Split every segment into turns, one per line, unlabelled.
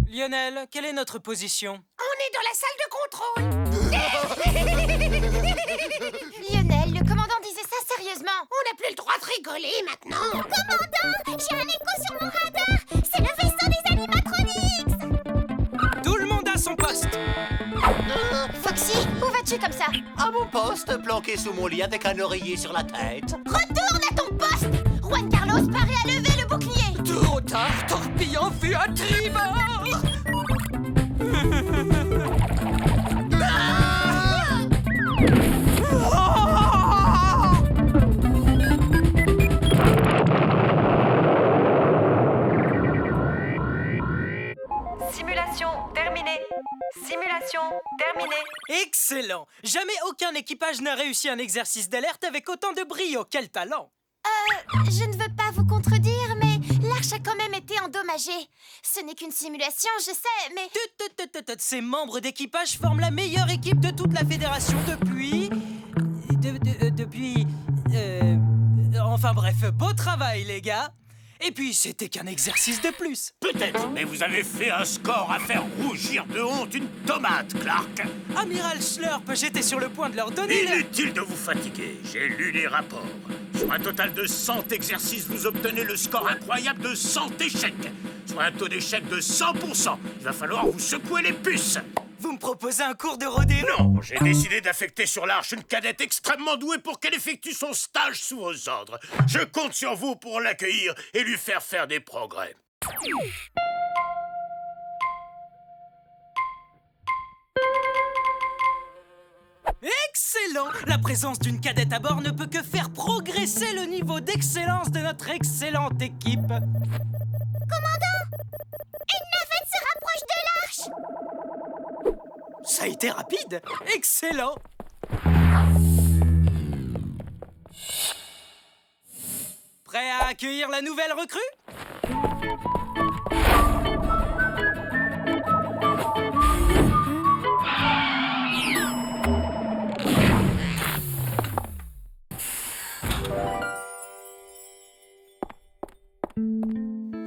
Lionel, quelle est notre position?
On est dans la salle de contrôle.
Lionel, le commandant disait ça sérieusement.
On n'a plus le droit de rigoler maintenant.
Commandant, j'ai un écho sur mon radar. C'est le vaisseau des animatronics.
Tout le monde à son poste!
Foxy, où vas-tu comme ça?
À mon poste, planqué sous mon lit avec un oreiller sur la tête.
Retourne à ton poste. Juan Carlos paraît à lever le bouclier.
Trop tard, torpillant fut à tribord!
Simulation terminée. Simulation terminée.
Excellent! Jamais aucun équipage n'a réussi un exercice d'alerte avec autant de brio. Quel talent!
Je ne veux pas vous contredire, mais l'arche a quand même été endommagée. Ce n'est qu'une simulation, je sais, mais...
Ces membres d'équipage forment la meilleure équipe de toute la fédération depuis... Enfin bref, beau travail les gars! Et puis c'était qu'un exercice de plus.
Peut-être, mais vous avez fait un score à faire rougir de honte une tomate, Clark.
Amiral Schlurp, j'étais sur le point de leur donner...
Inutile de vous fatiguer, j'ai lu les rapports. Sur un total de 100 exercices, vous obtenez le score incroyable de 100 échecs. Soit un taux d'échec de 100%. Il va falloir vous secouer les puces.
Vous me proposez un cours de rodéo?
Non, j'ai décidé d'affecter sur l'Arche une cadette extrêmement douée pour qu'elle effectue son stage sous vos ordres. Je compte sur vous pour l'accueillir et lui faire des progrès.
Excellent! La présence d'une cadette à bord ne peut que faire progresser le niveau d'excellence de notre excellente équipe.
Commandant! Une navette se rapproche de l'arche!
Ça a été rapide! Excellent! Prêt à accueillir la nouvelle recrue?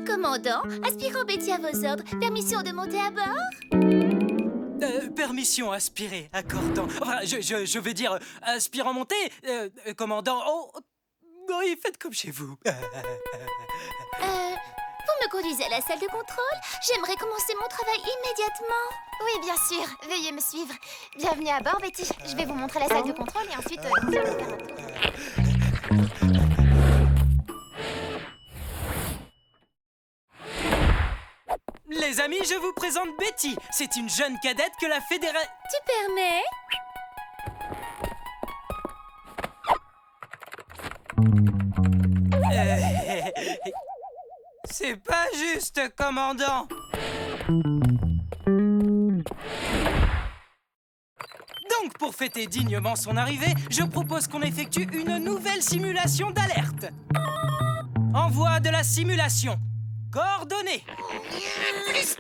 Commandant, aspirant Betty à vos ordres. Permission de monter à bord?
Permission aspirée, accordant. Enfin, je veux dire, aspirant monté, commandant. Oh, oui, faites comme chez vous.
Vous me conduisez à la salle de contrôle? J'aimerais commencer mon travail immédiatement. Oui, bien sûr. Veuillez me suivre. Bienvenue à bord, Betty. Je vais vous montrer la salle de contrôle et ensuite...
Les amis, je vous présente Betty. C'est une jeune cadette que la fédération...
Tu permets?
C'est pas juste, commandant. Donc, pour fêter dignement son arrivée, je propose qu'on effectue une nouvelle simulation d'alerte. Envoi de la simulation. Coordonnées.
Plus 900.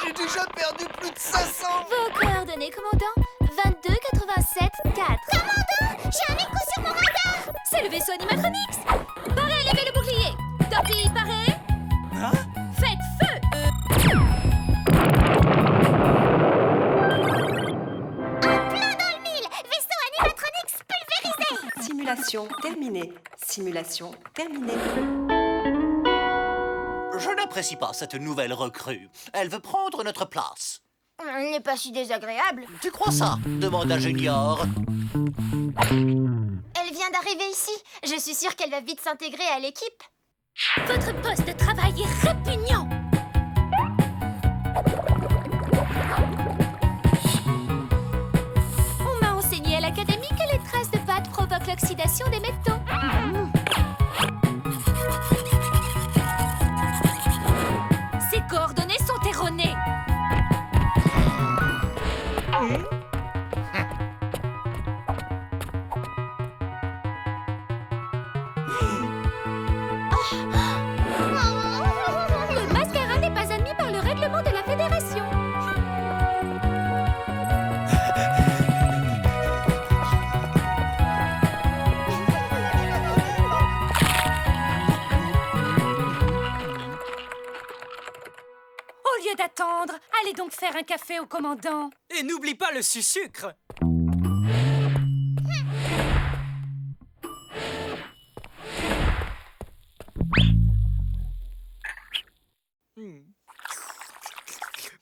J'ai déjà perdu plus de 500.
Vos coordonnées, commandant? 22 87 4. Commandant, j'ai un écho sur mon radar. C'est le vaisseau Animatronics. Parez, levez le bouclier. Torpille, parez.
Hein?
Faites feu. En plein dans le mille. Vaisseau Animatronics pulvérisé.
Simulation terminée. Simulation terminée.
Je n'apprécie pas cette nouvelle recrue. Elle veut prendre notre place.
Elle n'est pas si désagréable.
Tu crois ça? Demande à Junior.
Elle vient d'arriver ici. Je suis sûre qu'elle va vite s'intégrer à l'équipe. Votre poste de travail est répugnant. On m'a enseigné à l'académie que les traces de pâte provoquent l'oxydation des métaux. Ces coordonnées sont erronées. Le masque
Au lieu d'attendre, allez donc faire un café au commandant.
Et n'oublie pas le sucre.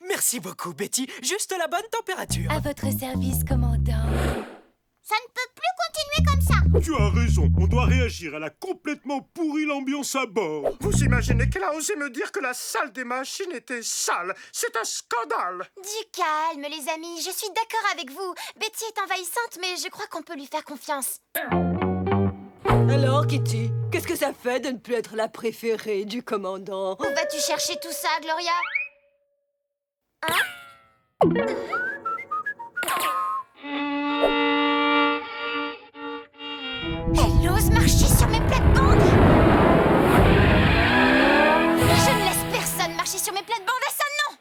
Merci beaucoup, Betty. Juste la bonne température.
À votre service, commandant.
Ça ne peut plus continuer comme ça.
Tu as raison, on doit réagir. Elle a complètement pourri l'ambiance à bord.
Vous imaginez qu'elle a osé me dire que la salle des machines était sale? C'est un scandale!
Du calme, les amis. Je suis d'accord avec vous. Betty est envahissante, mais je crois qu'on peut lui faire confiance.
Alors, Kitty, qu'est-ce que ça fait de ne plus être la préférée du commandant?
Où vas-tu chercher tout ça, Gloria? Hein? Elle ose marcher sur mes plates-bandes. Je ne laisse personne marcher sur mes plates-bandes, à ça non.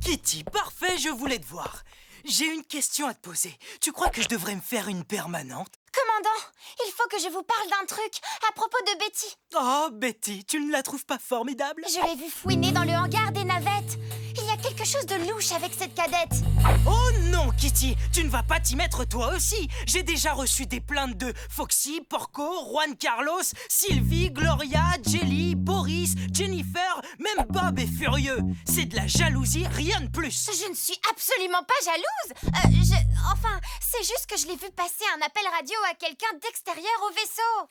Kitty, parfait, je voulais te voir. J'ai une question à te poser. Tu crois que je devrais me faire une permanente?
Commandant, il faut que je vous parle d'un truc à propos de Betty.
Oh, Betty, tu ne la trouves pas formidable?
Je l'ai vue fouiner dans le hangar des navettes. Il y a quelque chose de louche avec cette cadette.
Oh non, Kitty, tu ne vas pas t'y mettre toi aussi. J'ai déjà reçu des plaintes de Foxy, Porco, Juan Carlos, Sylvie, Gloria, Jelly, Boris, Jennifer, même Bob est furieux. C'est de la jalousie, rien de plus.
Je ne suis absolument pas jalouse. Enfin, c'est juste que je l'ai vu passer un appel radio à quelqu'un d'extérieur au vaisseau.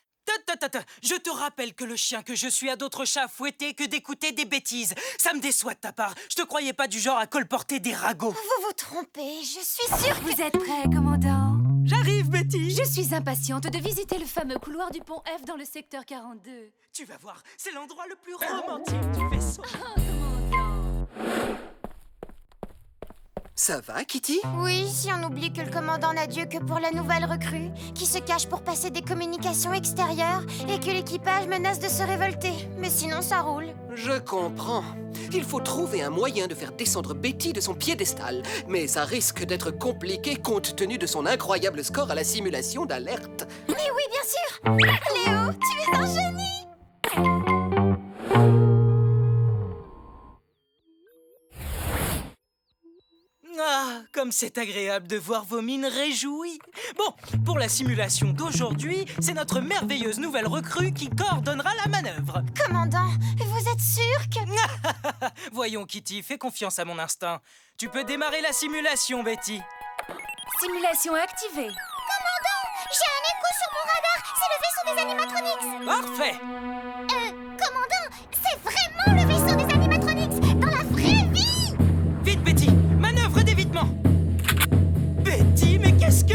Je te rappelle que le chien que je suis a d'autres chats à fouetter que d'écouter des bêtises. Ça me déçoit de ta part. Je te croyais pas du genre à colporter des ragots.
Vous vous trompez, je suis sûre que...
Vous êtes prêts, commandant?
J'arrive, Betty.
Je suis impatiente de visiter le fameux couloir du pont F dans le secteur 42.
Tu vas voir, c'est l'endroit le plus romantique du vaisseau.
Oh, commandant!
Ça va, Kitty?
Oui, si on oublie que le commandant n'a Dieu que pour la nouvelle recrue, qui se cache pour passer des communications extérieures et que l'équipage menace de se révolter. Mais sinon, ça roule.
Je comprends. Il faut trouver un moyen de faire descendre Betty de son piédestal. Mais ça risque d'être compliqué compte tenu de son incroyable score à la simulation d'alerte.
Mais oui, bien sûr! Léo, tu es un génie!
Ah, comme c'est agréable de voir vos mines réjouies. Bon, pour la simulation d'aujourd'hui, c'est notre merveilleuse nouvelle recrue qui coordonnera la manœuvre.
Commandant, vous êtes sûr que...
Voyons, Kitty, fais confiance à mon instinct. Tu peux démarrer la simulation, Betty.
Simulation activée.
Commandant, j'ai un écho sur mon radar. C'est le vaisseau des animatronics.
Parfait.
Commandant, c'est vraiment le vaisseau des animatronics dans la vraie vie.
Vite, Betty, manœuvre d'évitement. Betty, mais qu'est-ce que...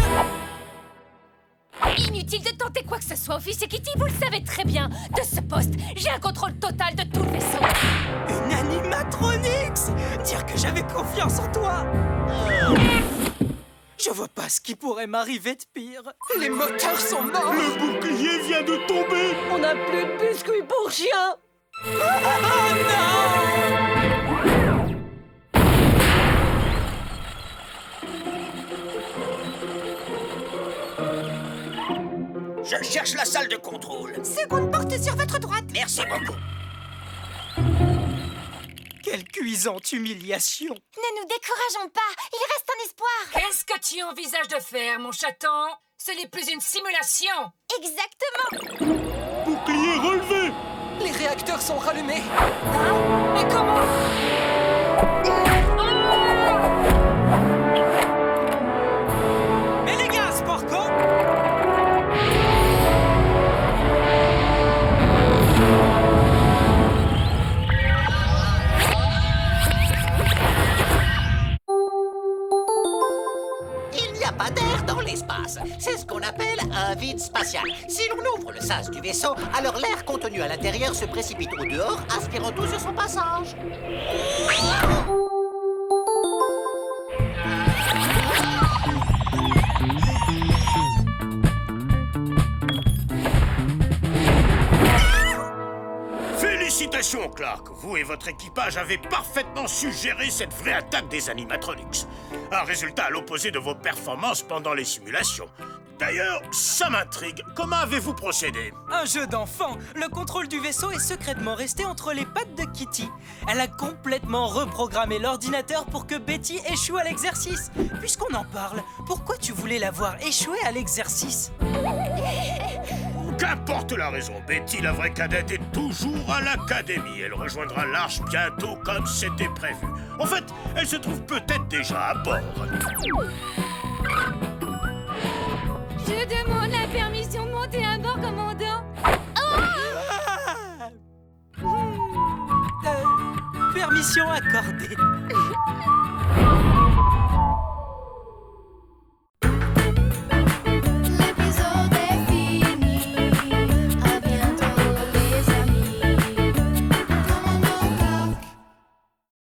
Inutile de tenter quoi que ce soit, officier Kitty, vous le savez très bien. De ce poste, j'ai un contrôle total de tout le vaisseau.
Une animatronics. Dire que j'avais confiance en toi. Je vois pas ce qui pourrait m'arriver de pire.
Les moteurs sont morts.
Le bouclier vient de tomber.
On n'a plus de biscuits pour chien.
Oh non!
Je cherche la salle de contrôle.
Seconde porte sur votre droite.
Merci beaucoup.
Quelle cuisante humiliation.
Ne nous décourageons pas, il reste un espoir.
Qu'est-ce que tu envisages de faire, mon chaton? Ce n'est plus une simulation.
Exactement.
Bouclier relevé.
Les réacteurs sont rallumés.
Mais comment?
Mais les gaz, Porco!
Il n'y a pas d'air dans l'espace. C'est ce qu'on appelle un vide spatial. Si l'on ouvre le sas du vaisseau, alors l'air contenu à l'intérieur se précipite au dehors, aspirant tout sur son passage.
Félicitations, Clark. Vous et votre équipage avez parfaitement su gérer cette vraie attaque des animatronics. Un résultat à l'opposé de vos performances pendant les simulations. D'ailleurs, ça m'intrigue. Comment avez-vous procédé?
Un jeu d'enfant. Le contrôle du vaisseau est secrètement resté entre les pattes de Kitty. Elle a complètement reprogrammé l'ordinateur pour que Betty échoue à l'exercice. Puisqu'on en parle, pourquoi tu voulais la voir échouer à l'exercice?
Qu'importe la raison, Betty, la vraie cadette, est toujours à l'académie. Elle rejoindra l'Arche bientôt comme c'était prévu. En fait, elle se trouve peut-être déjà à bord.
Je demande la permission de monter à bord, commandant.
Permission accordée.